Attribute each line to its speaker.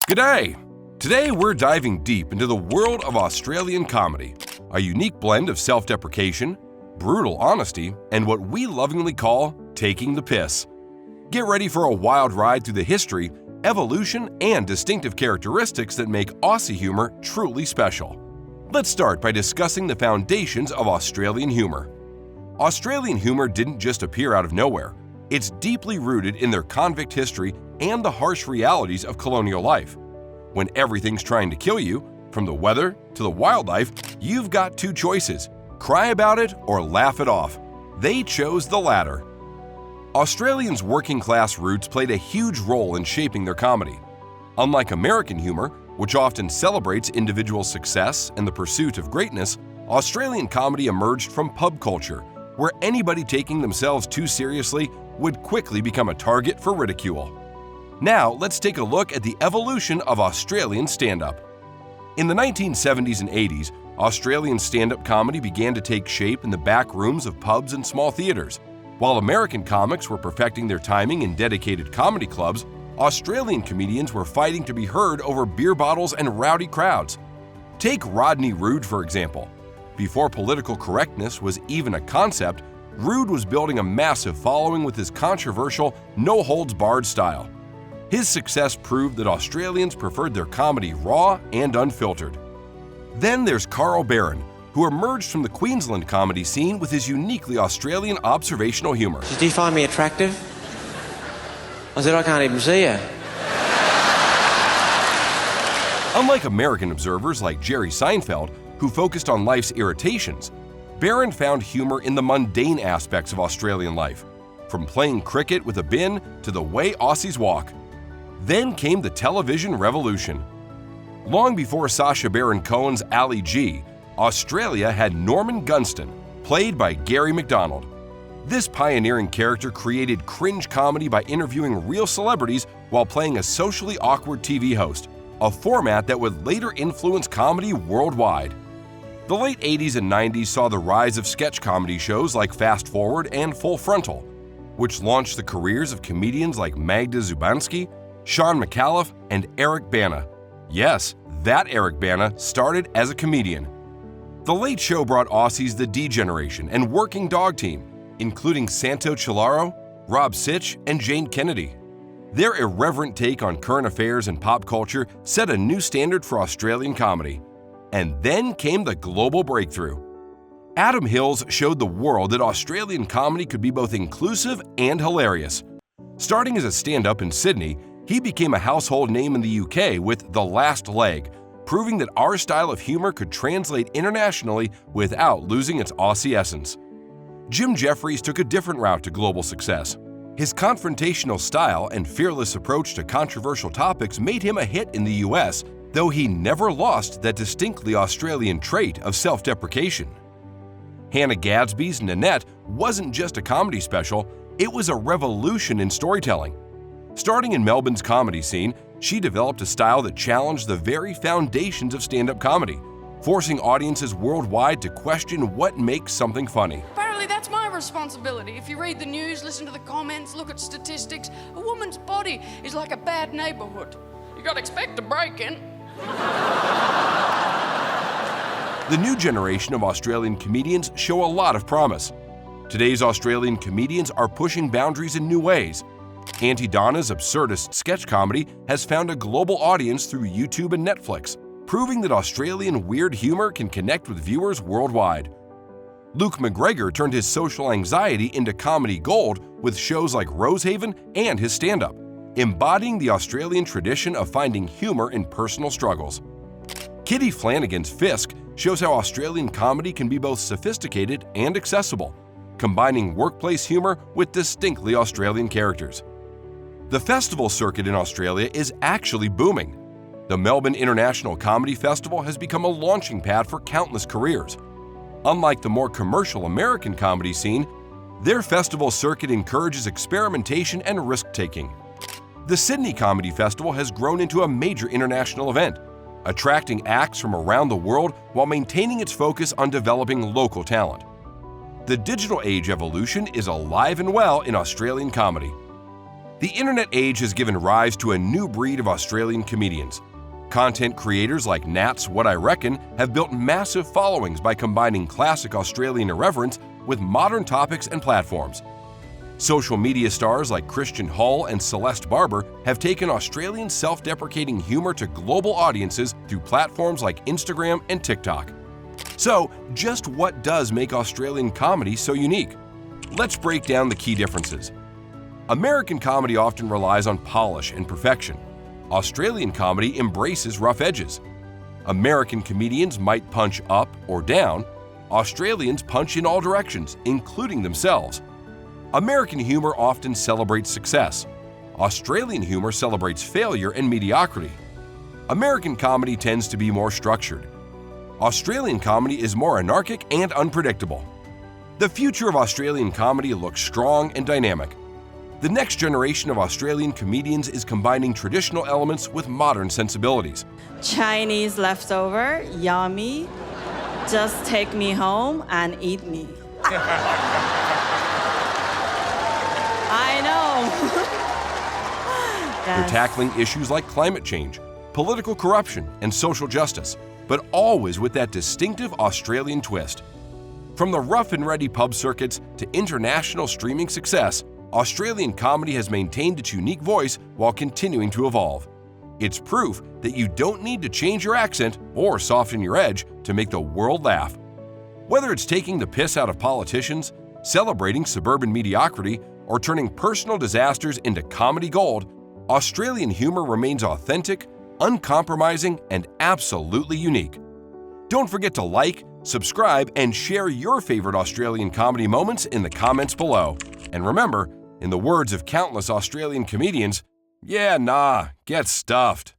Speaker 1: G'day! Today we're diving deep into the world of Australian comedy, a unique blend of self-deprecation, brutal honesty, and what we lovingly call taking the piss. Get ready for a wild ride through the history, evolution, and distinctive characteristics that make Aussie humor truly special. Let's start by discussing the foundations of Australian humor. Australian humor didn't just appear out of nowhere. It's deeply rooted in their convict history and the harsh realities of colonial life. When everything's trying to kill you, from the weather to the wildlife, you've got two choices: cry about it or laugh it off. They chose the latter. Australians' working-class roots played a huge role in shaping their comedy. Unlike American humor, which often celebrates individual success and the pursuit of greatness, Australian comedy emerged from pub culture, where anybody taking themselves too seriously would quickly become a target for ridicule. Now, let's take a look at the evolution of Australian stand-up. In the 1970s and 80s, Australian stand-up comedy began to take shape in the back rooms of pubs and small theaters. While American comics were perfecting their timing in dedicated comedy clubs, Australian comedians were fighting to be heard over beer bottles and rowdy crowds. Take Rodney Rude, for example. Before political correctness was even a concept, Rude was building a massive following with his controversial, no-holds-barred style. His success proved that Australians preferred their comedy raw and unfiltered. Then there's Carl Barron, who emerged from the Queensland comedy scene with his uniquely Australian observational humor.
Speaker 2: Do you find me attractive? I said, I can't even see you.
Speaker 1: Unlike American observers like Jerry Seinfeld, who focused on life's irritations, Barron found humor in the mundane aspects of Australian life, from playing cricket with a bin to the way Aussies walk. Then came the television revolution. Long before Sacha Baron Cohen's Ali G, Australia had Norman Gunston, played by Gary McDonald. This pioneering character created cringe comedy by interviewing real celebrities while playing a socially awkward TV host, a format that would later influence comedy worldwide. The late 80s and 90s saw the rise of sketch comedy shows like Fast Forward and Full Frontal, which launched the careers of comedians like Magda Szubanski, Sean McAuliffe, and Eric Bana. Yes, that Eric Bana started as a comedian. The Late Show brought Aussies the D Generation and Working Dog Team, including Santo Chilaro, Rob Sitch, and Jane Kennedy. Their irreverent take on current affairs and pop culture set a new standard for Australian comedy. And then came the global breakthrough. Adam Hills showed the world that Australian comedy could be both inclusive and hilarious. Starting as a stand-up in Sydney, he became a household name in the UK with The Last Leg, proving that our style of humor could translate internationally without losing its Aussie essence. Jim Jeffries took a different route to global success. His confrontational style and fearless approach to controversial topics made him a hit in the US, though he never lost that distinctly Australian trait of self-deprecation. Hannah Gadsby's Nanette wasn't just a comedy special, it was a revolution in storytelling. Starting in Melbourne's comedy scene, she developed a style that challenged the very foundations of stand-up comedy, forcing audiences worldwide to question what makes something funny.
Speaker 3: Apparently that's my responsibility. If you read the news, listen to the comments, look at statistics, a woman's body is like a bad neighborhood. You gotta expect a break-in.
Speaker 1: The new generation of Australian comedians show a lot of promise. Today's Australian comedians are pushing boundaries in new ways. Auntie Donna's absurdist sketch comedy has found a global audience through YouTube and Netflix, proving that Australian weird humor can connect with viewers worldwide. Luke McGregor turned his social anxiety into comedy gold with shows like Rosehaven and his stand-up, embodying the Australian tradition of finding humor in personal struggles. Kitty Flanagan's Fisk shows how Australian comedy can be both sophisticated and accessible, combining workplace humor with distinctly Australian characters. The festival circuit in Australia is actually booming. The Melbourne International Comedy Festival has become a launching pad for countless careers. Unlike the more commercial American comedy scene, their festival circuit encourages experimentation and risk-taking. The Sydney Comedy Festival has grown into a major international event, attracting acts from around the world while maintaining its focus on developing local talent. The digital age evolution is alive and well in Australian comedy. The internet age has given rise to a new breed of Australian comedians. Content creators like Nat's What I Reckon have built massive followings by combining classic Australian irreverence with modern topics and platforms. Social media stars like Christian Hull and Celeste Barber have taken Australian self-deprecating humor to global audiences through platforms like Instagram and TikTok. So, just what does make Australian comedy so unique? Let's break down the key differences. American comedy often relies on polish and perfection. Australian comedy embraces rough edges. American comedians might punch up or down. Australians punch in all directions, including themselves. American humor often celebrates success. Australian humor celebrates failure and mediocrity. American comedy tends to be more structured. Australian comedy is more anarchic and unpredictable. The future of Australian comedy looks strong and dynamic. The next generation of Australian comedians is combining traditional elements with modern sensibilities.
Speaker 4: Chinese leftover, yummy. Just take me home and eat me. I know.
Speaker 1: They're tackling issues like climate change, political corruption, and social justice, but always with that distinctive Australian twist. From the rough and ready pub circuits to international streaming success, Australian comedy has maintained its unique voice while continuing to evolve. It's proof that you don't need to change your accent or soften your edge to make the world laugh. Whether it's taking the piss out of politicians, celebrating suburban mediocrity, or turning personal disasters into comedy gold, Australian humor remains authentic, uncompromising, and absolutely unique. Don't forget to like, subscribe, and share your favorite Australian comedy moments in the comments below. And remember, in the words of countless Australian comedians, yeah, nah, get stuffed.